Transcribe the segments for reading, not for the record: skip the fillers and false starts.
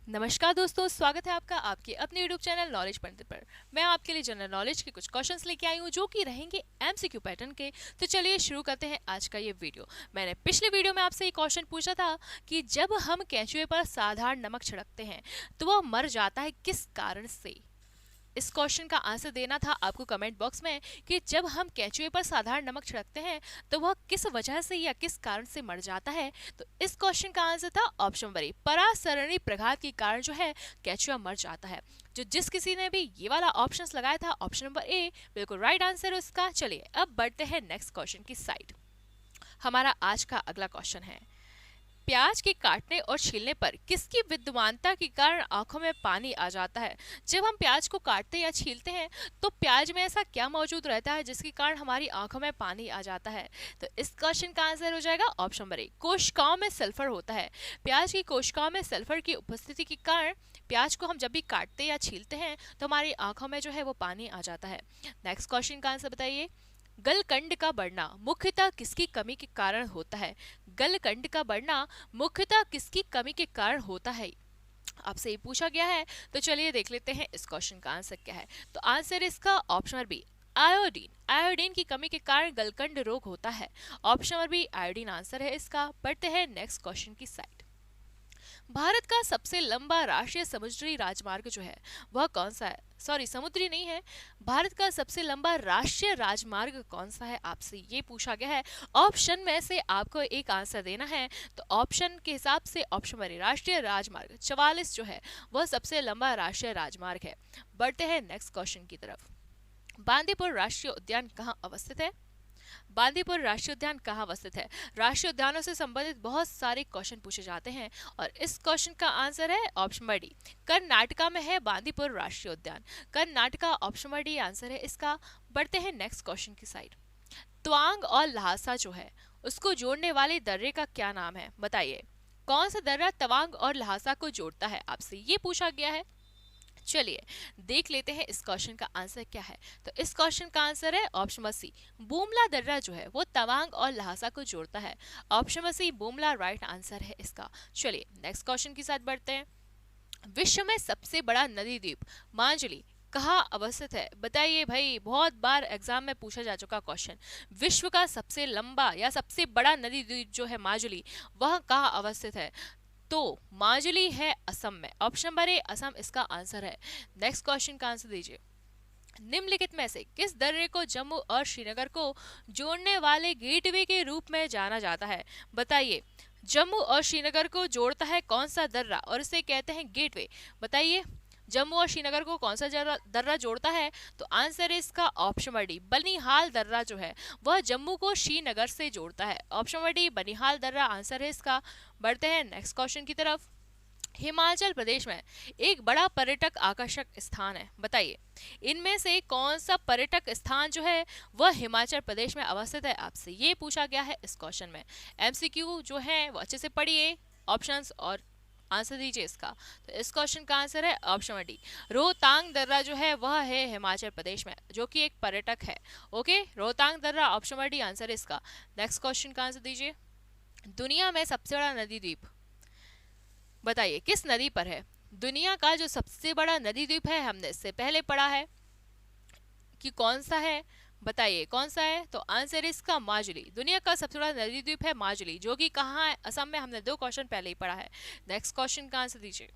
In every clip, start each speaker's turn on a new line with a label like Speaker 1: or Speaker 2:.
Speaker 1: नमस्कार दोस्तों, स्वागत है आपका आपके अपने यूट्यूब चैनल नॉलेज पंडित पर। मैं आपके लिए जनरल नॉलेज के कुछ क्वेश्चंस लेके आई हूँ जो कि रहेंगे एमसीक्यू पैटर्न के। तो चलिए शुरू करते हैं आज का ये वीडियो। मैंने पिछले वीडियो में आपसे ये क्वेश्चन पूछा था कि जब हम केंचुए पर साधारण नमक छिड़कते हैं तो वह मर जाता है किस कारण से। इस क्वेश्चन का आंसर देना था आपको कमेंट बॉक्स में कि जब हम केंचुए पर साधारण नमक छिड़कते हैं तो वह किस वजह से या किस कारण से मर जाता है। तो इस क्वेश्चन का आंसर था ऑप्शन नंबर ए, परासरणी प्रघात के कारण जो है केंचुआ मर जाता है। जिस किसी ने भी ये वाला ऑप्शन लगाया था ऑप्शन नंबर ए बिल्कुल राइट आंसर उसका। चलिए अब बढ़ते हैं नेक्स्ट क्वेश्चन की साइड। हमारा आज का अगला क्वेश्चन है, प्याज के काटने और छीलने पर किसकी विद्यमानता के कारण आंखों में पानी आ जाता है। जब हम प्याज को काटते या छीलते हैं तो प्याज में ऐसा क्या मौजूद रहता है जिसके कारण हमारी आंखों में पानी आ जाता है। तो इस क्वेश्चन का आंसर हो जाएगा ऑप्शन नंबर ए, कोशिकाओं में सल्फर होता है। प्याज की कोशिकाओं में सल्फर की उपस्थिति के कारण प्याज को हम जब भी काटते या छीलते हैं तो हमारी आंखों में जो है वो पानी आ जाता है। नेक्स्ट क्वेश्चन का आंसर बताइए, गलकंड का बढ़ना मुख्यतः किसकी कमी के कारण होता है। गलकंड का बढ़ना मुख्यतः किसकी कमी के कारण होता है, आपसे ये पूछा गया है। तो चलिए देख लेते हैं इस क्वेश्चन का आंसर क्या है। तो आंसर इसका option number B, iodine. Iodine की कमी के कारण गलकंड रोग होता है। Option number B iodine answer है इसका। बढ़ते हैं नेक्स्ट क्वेश्चन की साइड। भारत का सबसे लंबा राष्ट्रीय समुद्री राजमार्ग जो है वह कौन सा है। सॉरी, समुद्री नहीं है। भारत का सबसे लंबा राष्ट्रीय राजमार्ग कौन सा है, आपसे ये पूछा गया है। ऑप्शन में से आपको एक आंसर देना है। तो ऑप्शन के हिसाब से ऑप्शन नंबर ए, राष्ट्रीय राजमार्ग 44 जो है वह सबसे लंबा राष्ट्रीय राजमार्ग है। बढ़ते हैं नेक्स्ट क्वेश्चन की तरफ। बांदीपुर राष्ट्रीय उद्यान कहाँ अवस्थित है। बांदीपुर राष्ट्रीय उद्यान कहाँ अवस्थित है। राष्ट्रीय उद्यानों से संबंधित बहुत सारे क्वेश्चन पूछे जाते हैं और इस क्वेश्चन का आंसर है ऑप्शन नंबर डी, कर्नाटका में है बांदीपुर राष्ट्रीय उद्यान। Karnataka option number D answer है इसका। बढ़ते हैं नेक्स्ट क्वेश्चन की साइड। तवांग और लहासा जो है उसको जोड़ने वाले दर्रे का क्या नाम है, बताइए। कौन सा दर्रा तवांग और लहासा को जोड़ता है, आपसे ये पूछा गया है। चलिए देख लेते हैं इस क्वेश्चन का आंसर क्या है। तो इस क्वेश्चन का आंसर है ऑप्शन नंबर सी, बूमला दर्रा जो है वो तवांग और लहासा को जोड़ता है। ऑप्शन नंबर सी बूमला राइट आंसर है इसका। चलिए नेक्स्ट क्वेश्चन के साथ बढ़ते हैं। विश्व में सबसे बड़ा नदी द्वीप मांजुली कहाँ अवस्थित है, बताइए भाई। बहुत बार एग्जाम में पूछा जा चुका क्वेश्चन। विश्व का सबसे लंबा या सबसे बड़ा नदी द्वीप जो है माजुली वह कहाँ अवस्थित है। तो माजुली है असम में। ऑप्शन नंबर ए असम इसका आंसर है। नेक्स्ट क्वेश्चन का आंसर दीजिए। निम्नलिखित में से किस दर्रे को जम्मू और श्रीनगर को जोड़ने वाले गेटवे के रूप में जाना जाता है, बताइए। जम्मू और श्रीनगर को जोड़ता है कौन सा दर्रा और इसे कहते हैं गेटवे, बताइए। जम्मू और श्रीनगर को कौन सा दर्रा जोड़ता है। तो आंसर है इसका ऑप्शन नंबर डी, बनिहाल दर्रा जो है वह जम्मू को श्रीनगर से जोड़ता है। ऑप्शन नंबर डी बनिहाल दर्रा आंसर है इसका। बढ़ते हैं नेक्स्ट क्वेश्चन की तरफ। हिमाचल प्रदेश में एक बड़ा पर्यटक आकर्षक स्थान है, बताइए। इनमें से कौन सा पर्यटक स्थान जो है वह हिमाचल प्रदेश में अवस्थित है, आपसे ये पूछा गया है इस क्वेश्चन में। एमसीक्यू जो है वो अच्छे से पढ़िए ऑप्शंस और आंसर दीजिए इसका। तो इस क्वेश्चन का आंसर है ऑप्शन नंबर डी, रोहतांग दर्रा जो है वह है हिमाचल प्रदेश में जो कि एक पर्यटक है। ओके, रोहतांग दर्रा ऑप्शन नंबर डी आंसर है इसका। नेक्स्ट क्वेश्चन का आंसर दीजिए। दुनिया में सबसे बड़ा नदी द्वीप बताइए किस नदी पर है। दुनिया का जो सबसे बड़ा नदी द्वीप है हमने इससे पहले पढ़ा है कि कौन सा है, बताइए कौन सा है। तो आंसर इसका माजुली। दुनिया का सबसे बड़ा नदी द्वीप है माजुली जो कि कहाँ है, असम में। हमने 2 क्वेश्चन पहले ही पढ़ा है। नेक्स्ट क्वेश्चन का आंसर दीजिए।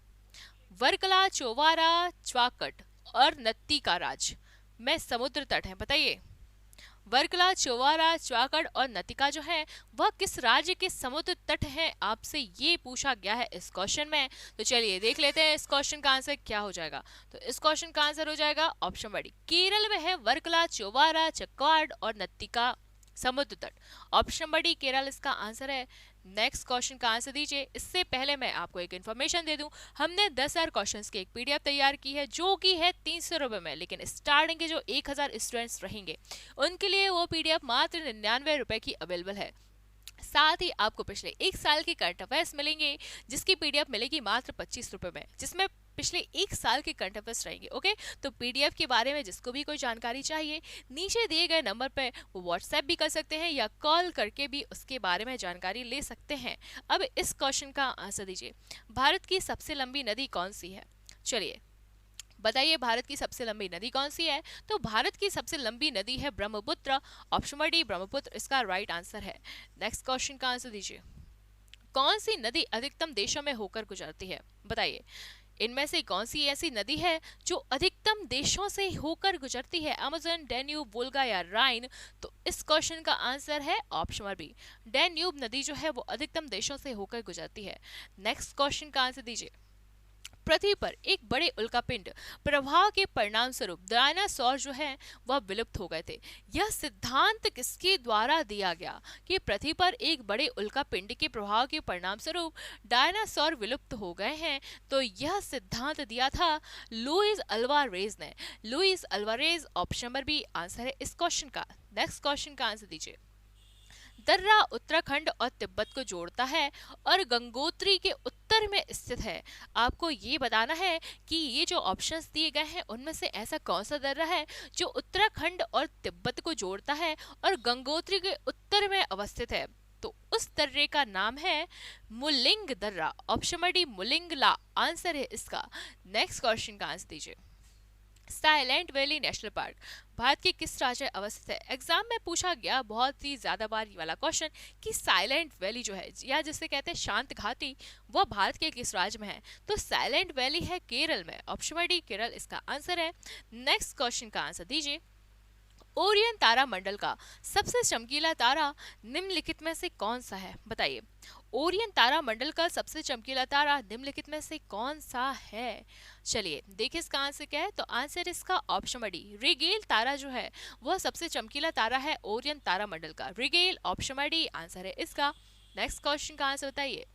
Speaker 1: वर्कला चोवारा च्वाकट और नत्ती का राज में समुद्र तट है, बताइए। वर्कला चोवारा च्वाकड़ और नतिका जो है वह किस राज्य के समुद्र तट है, आपसे ये पूछा गया है इस क्वेश्चन में। तो चलिए देख लेते हैं इस क्वेश्चन का आंसर क्या हो जाएगा। तो इस क्वेश्चन का आंसर हो जाएगा ऑप्शन बड़ी, केरल में है वर्कला चोवारा चक्वाड और नतिका समुद्र तट। ऑप्शन बड़ी केरल इसका आंसर है। नेक्स्ट क्वेश्चन का आंसर दीजिए। इससे पहले मैं आपको एक इन्फॉर्मेशन दे दूं, हमने 10,000 क्वेश्चंस की एक पीडीएफ तैयार की है जो कि है 300 रुपये में, लेकिन स्टार्टिंग के जो 1,000 स्टूडेंट्स रहेंगे उनके लिए वो पीडीएफ मात्र 99 रुपए की अवेलेबल है। साथ ही आपको पिछले 1 साल के करंट अफेयर्स मिलेंगे, जिसकी पीडीएफ मिलेगी मात्र 25 रुपए में, जिसमें पिछले 1 साल के करंट अफेयर्स रहेंगे। ओके, तो पीडीएफ के बारे में जिसको भी कोई जानकारी चाहिए, नीचे दिए गए नंबर पर वो व्हाट्सएप भी कर सकते हैं या कॉल करके भी उसके बारे में जानकारी ले सकते हैं। अब इस क्वेश्चन का आंसर दीजिए, भारत की सबसे लंबी नदी कौन सी है? चलिए बताइए, भारत की सबसे लंबी नदी कौन सी है? तो भारत की सबसे लंबी नदी है Brahmaputra. Option number D Brahmaputra इसका राइट आंसर है। नेक्स्ट क्वेश्चन का आंसर दीजिए, कौन सी नदी अधिकतम देशों में होकर गुजरती है? बताइए, इनमें से कौन सी ऐसी नदी है जो अधिकतम देशों से होकर गुजरती है? अमेज़न, डैन्यूब, वोल्गा या राइन? तो इस क्वेश्चन का आंसर है ऑप्शन नंबर बी, डैन्यूब नदी जो है वो अधिकतम देशों से होकर गुजरती है। नेक्स्ट क्वेश्चन का आंसर दीजिए, पृथ्वी पर एक बड़े उल्कापिंड प्रवाह के परिणाम स्वरूप डायनासोर जो है वह विलुप्त हो गए थे। यह सिद्धांत किसके द्वारा दिया गया कि पृथ्वी पर एक बड़े उल्कापिंड के प्रभाव के परिणाम स्वरूप डायनासोर विलुप्त हो गए हैं? तो यह सिद्धांत दिया था लुइस अल्वारेज ने। Luis Alvarez option number B answer है इस क्वेश्चन का। नेक्स्ट क्वेश्चन का आंसर दीजिए, दर्रा उत्तराखंड और तिब्बत को जोड़ता है और गंगोत्री के उत्तर में स्थित है। आपको ये बताना है कि ये जो ऑप्शंस दिए गए हैं उनमें से ऐसा कौन सा दर्रा है जो उत्तराखंड और तिब्बत को जोड़ता है और गंगोत्री के उत्तर में अवस्थित है? तो उस दर्रे का नाम है मुलिंग दर्रा। Option number D Mulingla answer है इसका। नेक्स्ट क्वेश्चन का आंसर दीजिए, silent valley national park Bharat के किस राज्य में अवस्थित है? एग्जाम में पूछा गया बहुत ही ज्यादा बार ये वाला क्वेश्चन कि साइलेंट वैली जो है या जिसे कहते हैं शांत घाटी, वह भारत के किस राज्य में है? तो साइलेंट वैली है केरल में। ऑप्शन नंबर डी केरल इसका आंसर है। नेक्स्ट क्वेश्चन का आंसर दीजिए, ओरियन तारा मंडल का सबसे चमकीला तारा निम्नलिखित में से कौन सा है? बताइए, ओरियन तारा मंडल का सबसे चमकीला तारा निम्नलिखित में से कौन सा है? चलिए देखिए इसका आंसर क्या है। तो आंसर इसका ऑप्शन नंबर डी रिगेल तारा जो है वह सबसे चमकीला तारा है ओरियन तारा मंडल का। Rigel option number D answer है इसका। नेक्स्ट क्वेश्चन का आंसर बताइए,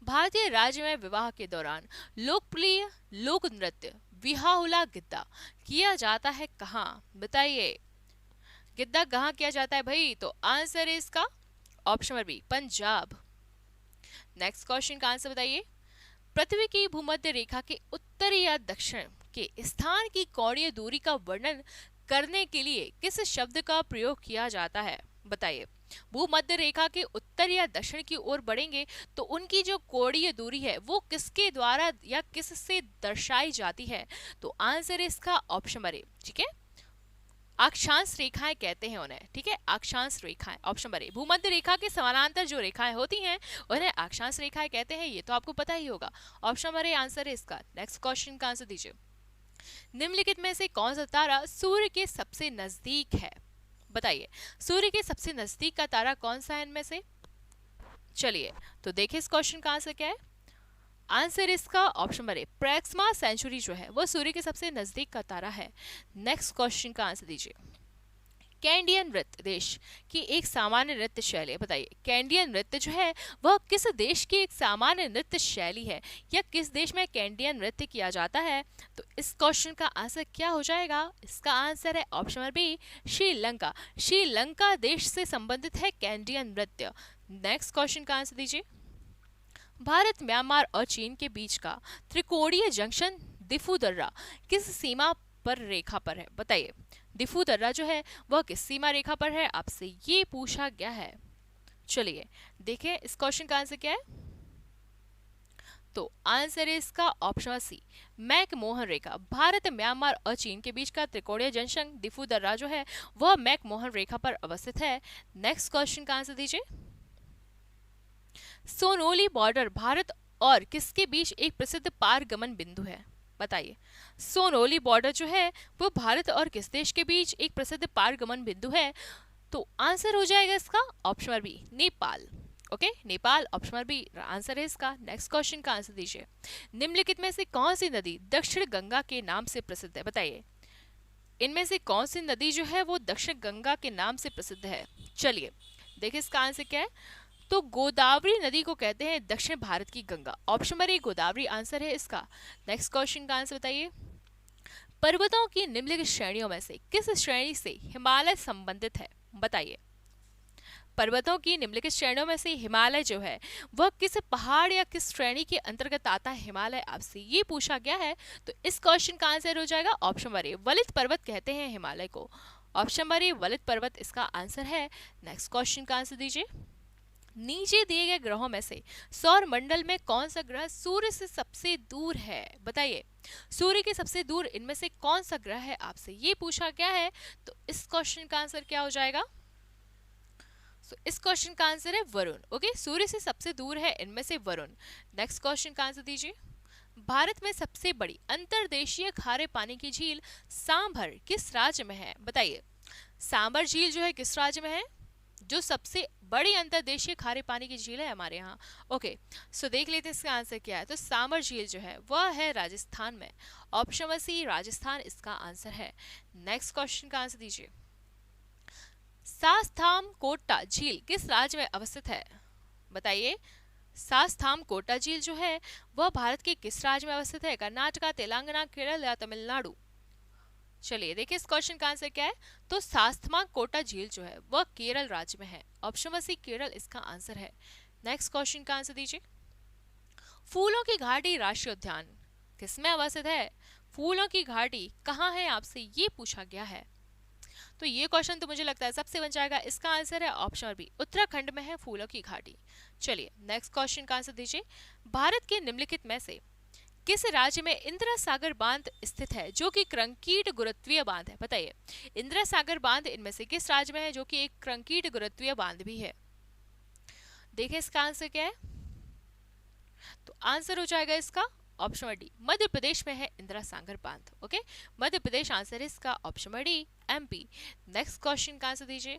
Speaker 1: भारतीय राज्य में विवाह के दौरान लोकप्रिय लोक नृत्य विहाहुला गिद्दा किया जाता है कहाँ? बताइए, गिद्दा कहाँ किया जाता है भाई? तो आंसर है इसका option number B Punjab. Next question का आंसर बताइए, पृथ्वी की भूमध्य रेखा के उत्तर या दक्षिण के स्थान की कोणीय दूरी का वर्णन करने के लिए किस शब्द का प्रयोग किया जाता है? बताइए, भूमध्य रेखा के उत्तर या दक्षिण की ओर बढ़ेंगे तो उनकी जो कोणीय दूरी है वो किसके द्वारा या किससे दर्शाई जाती है? तो आंसर है इसका ऑप्शन नंबर ए। ठीक है, अक्षांश रेखाएं कहते हैं उन्हें। ठीक है, अक्षांश रेखाएं ऑप्शन नंबर ए। भूमध्य रेखा के समानांतर जो रेखाएं होती हैं उन्हें अक्षांश रेखाएं कहते हैं, ये तो आपको पता ही होगा। ऑप्शन नंबर ए आंसर है इसका। नेक्स्ट क्वेश्चन का आंसर दीजिए, निम्नलिखित में से कौन सा तारा सूर्य के सबसे नजदीक है? बताइए, सूर्य के सबसे नजदीक का तारा कौन सा है इनमें से? चलिए तो देखिए इस क्वेश्चन का आंसर क्या है। आंसर इसका ऑप्शन नंबर ए प्रैक्समा सेंचुरी जो है वो सूर्य के सबसे नजदीक का तारा है। नेक्स्ट क्वेश्चन का आंसर दीजिए, कैंडियन नृत्य देश की एक सामान्य नृत्य शैली है। बताइए, कैंडियन नृत्य जो है वह किस देश की एक सामान्य नृत्य शैली है या किस देश में कैंडियन नृत्य किया जाता है? तो इस क्वेश्चन का आंसर क्या हो जाएगा? इसका आंसर है option number B Sri Lanka. Sri Lanka देश से संबंधित है कैंडियन नृत्य। नेक्स्ट क्वेश्चन का आंसर दीजिए, भारत, म्यांमार और चीन के बीच का त्रिकोणीय जंक्शन दिफू दर्रा किस सीमा पर रेखा पर है? बताइए, दिफू दर्रा जो है वह किस सीमा रेखा पर है? आपसे ये पूछा गया है। चलिए देखें इस क्वेश्चन का आंसर क्या है। तो आंसर है इसका ऑप्शन सी मैकमोहन रेखा। भारत, म्यांमार और चीन के बीच का त्रिकोणीय जंक्शन दिफू दर्रा जो है वह मैकमोहन रेखा पर अवस्थित है। नेक्स्ट क्वेश्चन का आंसर दीजिए, सोनोली बॉर्डर भारत और किसके बीच एक प्रसिद्ध पारगमन बिंदु है? बताइए, सोनोली बॉर्डर जो है वो भारत और किस देश के बीच एक प्रसिद्ध पारगमन बिंदु है? तो आंसर हो जाएगा इसका option number B Nepal. Okay, Nepal option number B answer है इसका। नेक्स्ट क्वेश्चन का आंसर दीजिए, निम्नलिखित में से कौन सी नदी दक्षिण गंगा के नाम से प्रसिद्ध है? बताइए, इनमें से कौन सी नदी जो है वो दक्षिण गंगा के नाम से प्रसिद्ध है? चलिए देखिए इसका आंसर क्या है। तो गोदावरी नदी को कहते हैं दक्षिण भारत की Ganga. Option number A Godavari answer है इसका। नेक्स्ट क्वेश्चन का आंसर बताइए, पर्वतों की निम्नलिखित श्रेणियों में से किस श्रेणी से हिमालय संबंधित है? बताइए, पर्वतों की निम्नलिखित श्रेणियों में से हिमालय जो है वह किस पहाड़ या किस श्रेणी के अंतर्गत आता है? हिमालय आपसे ये पूछा गया है, तो इस क्वेश्चन का आंसर हो जाएगा ऑप्शन नंबर ए, वलित पर्वत कहते हैं हिमालय को। ऑप्शन नंबर ए, वलित पर्वत इसका आंसर है। नेक्स्ट क्वेश्चन का आंसर दीजिए। नीचे दिए गए ग्रहों में से सौर मंडल में कौन सा ग्रह सूर्य से सबसे दूर है? बताइए, सूर्य के सबसे दूर इनमें से कौन सा ग्रह है? आपसे ये पूछा गया है, तो इस क्वेश्चन का आंसर क्या हो जाएगा? इस क्वेश्चन का आंसर है वरुण। ओके, सूर्य से सबसे दूर है इनमें से वरुण। नेक्स्ट क्वेश्चन का आंसर दीजिए। भारत में सबसे बड़ी अंतर्देशीय खारे पानी की झील सांभर किस राज्य में है? बताइए, सांभर झील जो है किस राज्य में है? जो सबसे बड़ी अंतर्देशीय खारे पानी की झील है हमारे यहाँ। ओके, सो देख लेते हैं इसका आंसर क्या है। तो सांभर झील जो है वह है राजस्थान में। ऑप्शन नंबर सी, राजस्थान इसका आंसर है। नेक्स्ट क्वेश्चन का आंसर दीजिए। सास्थाम कोटा झील किस राज्य में अवस्थित है? बताइए, सास्थाम कोटा झील जो है वह भारत के किस राज्य में अवस्थित है? कर्नाटका, तेलंगाना, केरल या तमिलनाडु? चलिए देखिए इस क्वेश्चन का आंसर क्या है। तो सास्थमा कोटा झील जो है वह केरल राज्य में है। ऑप्शन नंबर सी, केरल इसका आंसर है। नेक्स्ट क्वेश्चन का आंसर दीजिए। फूलों की घाटी राष्ट्रीय उद्यान किसमें अवस्थित है? फूलों की घाटी कहाँ है? आपसे ये पूछा गया है। तो ये क्वेश्चन तो मुझे लगता है सबसे बन जाएगा। इसका आंसर है ऑप्शन बी, उत्तराखंड में है फूलों की घाटी। चलिए नेक्स्ट क्वेश्चन का आंसर दीजिए। भारत के निम्नलिखित में से किस राज्य में इंदिरा सागर बांध स्थित है जो कि कंक्रीट गुरुत्वीय बांध है? बताइए, इंदिरा सागर बांध इनमें से किस राज्य में है जो कि एक कंक्रीट गुरुत्वीय बांध भी है? देखिए इसका आंसर क्या है। तो आंसर हो जाएगा इसका ऑप्शन डी, मध्य प्रदेश में है इंदिरा सागर बांध। ओके, मध्य प्रदेश आंसर है इसका option D, MP. Next question का आंसर दीजिए।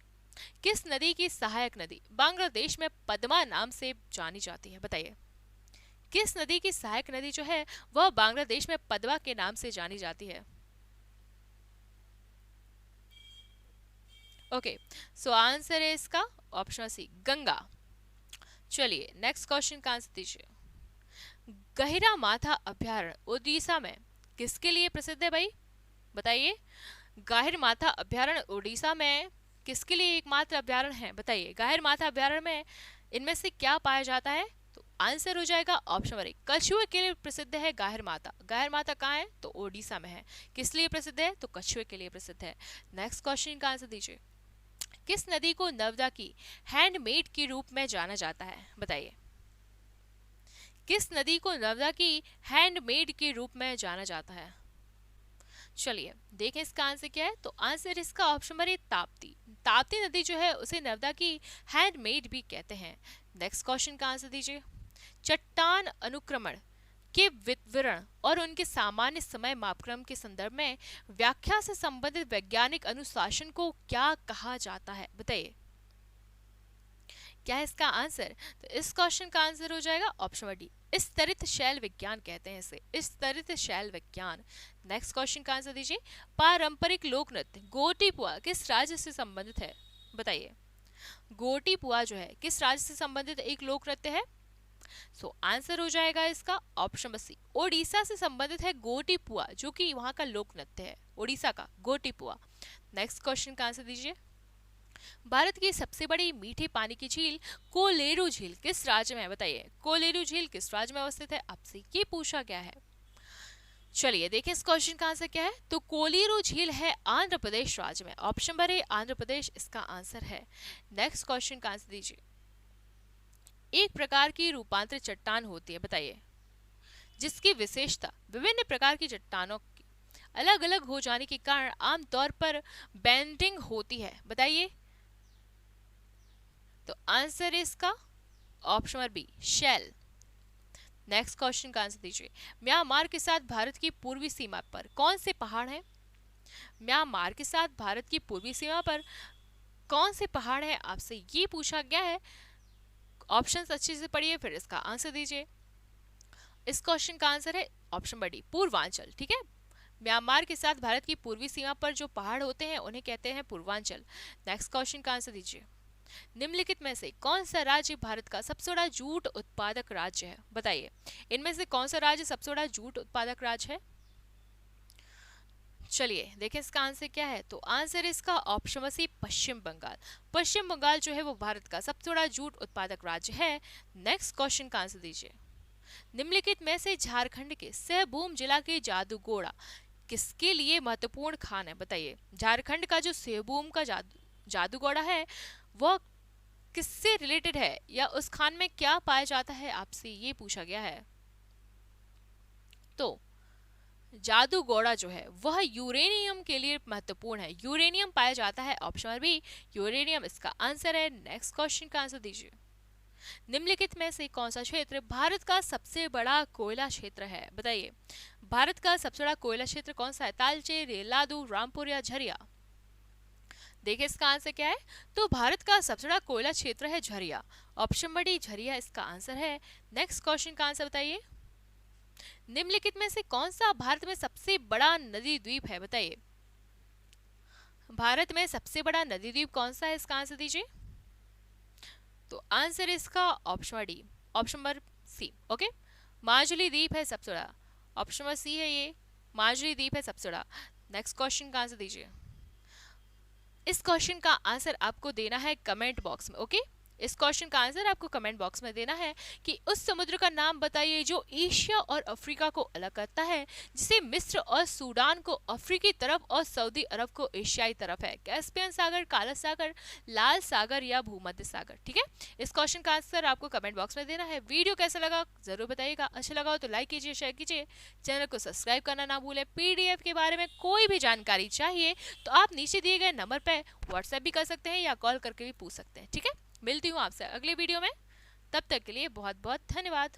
Speaker 1: किस नदी की सहायक नदी बांग्लादेश में पद्मा नाम से जानी जाती है? बताइए, किस नदी की सहायक नदी जो है वह बांग्लादेश में पद्मा के नाम से जानी जाती है? ओके, सो आंसर है इसका ऑप्शन सी, गंगा। चलिए नेक्स्ट क्वेश्चन का आंसर दीजिए। गहिरा माथा अभ्यारण्य ओडिशा में किसके लिए प्रसिद्ध है भाई? बताइए, गाहिर माथा अभ्यारण्य ओडिशा में किसके लिए एकमात्र अभ्यारण्य है? बताइए, गाहिर माथा अभ्यारण्य में इनमें से क्या पाया जाता है? तो आंसर हो जाएगा ऑप्शन नंबर 1, कछुए के लिए प्रसिद्ध है गाहिर माता। गाहिर माता कहाँ है? तो ओडिशा में है। किस लिए प्रसिद्ध है? तो कछुए के लिए प्रसिद्ध है। नेक्स्ट क्वेश्चन का आंसर दीजिए। किस नदी को नर्मदा की हैंडमेड के रूप में जाना जाता है? बताइए, किस नदी को नर्मदा की हैंडमेड के रूप में जाना जाता है? चलिए देखें इसका आंसर क्या है। तो आंसर इसका option number A, Tapti. Tapti नदी जो है उसे नर्मदा की हैंडमेड भी कहते हैं। नेक्स्ट क्वेश्चन का आंसर दीजिए। चट्टान अनुक्रमण के विवरण और उनके सामान्य समय मापक्रम के संदर्भ में व्याख्या से संबंधित वैज्ञानिक अनुशासन को क्या कहा जाता है? बताइए, क्या है इसका आंसर? तो इस क्वेश्चन का आंसर हो जाएगा ऑप्शन डी, स्तरित शैल विज्ञान कहते हैं इसे, स्तरित शैल विज्ञान। नेक्स्ट क्वेश्चन का आंसर दीजिए। पारंपरिक लोक नृत्य गोटीपुआ किस राज्य से संबंधित है? बताइए, गोटीपुआ जो है किस राज्य से संबंधित एक लोक नृत्य है? सो आंसर हो जाएगा इसका ऑप्शन सी, ओडिशा से संबंधित है गोटीपुआ, जो कि वहां का लोक नृत्य है, ओडिशा का गोटीपुआ। नेक्स्ट क्वेश्चन का आंसर दीजिए। भारत की सबसे बड़ी मीठे पानी की झील कोलेरू झील किस राज्य में है? बताइए, कोलेरू झील किस राज्य में अवस्थित है? आपसे ये पूछा गया है। चलिए देखिए इस क्वेश्चन का आंसर क्या है। तो कोलेरू झील है आंध्र प्रदेश राज्य में। Option number A, Andhra Pradesh इसका आंसर है। नेक्स्ट क्वेश्चन का आंसर दीजिए। एक प्रकार की रूपांतरित चट्टान होती है, बताइए, जिसकी विशेषता विभिन्न प्रकार की चट्टानों की अलग अलग हो जाने के कारण आमतौर पर बेंडिंग होती है। बताइए, तो आंसर इसका option number B, Shell. Next question का आंसर दीजिए। म्यांमार के साथ भारत की पूर्वी सीमा पर कौन से पहाड़ हैं? म्यांमार के साथ भारत की पूर्वी सीमा पर कौन से पहाड़ हैं? आपसे ये पूछा गया है। ऑप्शंस अच्छे से पढ़िए फिर इसका आंसर दीजिए। इस क्वेश्चन का आंसर है ऑप्शन नंबर डी, पूर्वांचल। ठीक है, म्यांमार के साथ भारत की पूर्वी सीमा पर जो पहाड़ होते हैं उन्हें कहते हैं पूर्वांचल। नेक्स्ट क्वेश्चन का आंसर दीजिए। निम्नलिखित में से कौन सा राज्य भारत का सबसे बड़ा जूट उत्पादक राज्य है? बताइए, इनमें से कौन सा राज्य सबसे बड़ा जूट उत्पादक राज्य है? चलिए देखें इसका आंसर क्या है। तो आंसर इसका ऑप्शन सी पश्चिम बंगाल। पश्चिम बंगाल जो है वो भारत का सबसे बड़ा जूट उत्पादक राज्य है। नेक्स्ट क्वेश्चन का आंसर दीजिए। निम्नलिखित में से झारखंड के सहभूम जिला के जादूगोड़ा किसके लिए महत्वपूर्ण खान है, बताइए। झारखंड का जो सेबूम का जादूगोड़ा है वह किससे रिलेटेड है, या उस खान में क्या पाया जाता है, आपसे ये पूछा गया है। तो जादूगोड़ा जो है वह यूरेनियम के लिए महत्वपूर्ण है। यूरेनियम पाया जाता है, ऑप्शन बी यूरेनियम इसका आंसर है। नेक्स्ट क्वेश्चन का आंसर दीजिए। निम्नलिखित में से कौन सा क्षेत्र भारत का सबसे बड़ा कोयला क्षेत्र है, बताइए। भारत का सबसे बड़ा कोयला क्षेत्र कौन सा है? तालचेर, रेलादू, रामपुर या झरिया? देखिए इसका आंसर क्या है। तो भारत का सबसे बड़ा कोयला क्षेत्र है झरिया। ऑप्शन बी झरिया इसका आंसर है। नेक्स्ट क्वेश्चन का आंसर बताइए। निम्नलिखित में से कौन सा भारत में सबसे बड़ा नदी द्वीप है, बताइए। भारत में सबसे बड़ा नदी द्वीप कौन सा है, इसका आंसर दीजिए। तो आंसर इसका option D, option number C, okay. Majuli द्वीप है सबसे बड़ा, ऑप्शन नंबर सी है ये, माजुली द्वीप है सबसे बड़ा। नेक्स्ट क्वेश्चन का आंसर दीजिए। इस क्वेश्चन का आंसर आपको देना है कमेंट बॉक्स में, ओके। इस क्वेश्चन का आंसर आपको कमेंट बॉक्स में देना है कि उस समुद्र का नाम बताइए जो एशिया और अफ्रीका को अलग करता है, जिसे मिस्र और सूडान को अफ्रीकी तरफ और सऊदी अरब को एशियाई तरफ है। कैस्पियन सागर, काला सागर, लाल सागर या भूमध्य सागर, ठीक है। इस क्वेश्चन का आंसर आपको कमेंट बॉक्स में देना है। वीडियो कैसा लगा जरूर बताइएगा। अच्छा लगा हो तो लाइक कीजिए, शेयर कीजिए, चैनल को सब्सक्राइब करना ना भूलें। पीडीएफ के बारे में कोई भी जानकारी चाहिए तो आप नीचे दिए गए नंबर पर व्हाट्सएप भी कर सकते हैं या कॉल करके भी पूछ सकते हैं, ठीक है। मिलती हूँ आपसे अगले वीडियो में, तब तक के लिए बहुत बहुत धन्यवाद।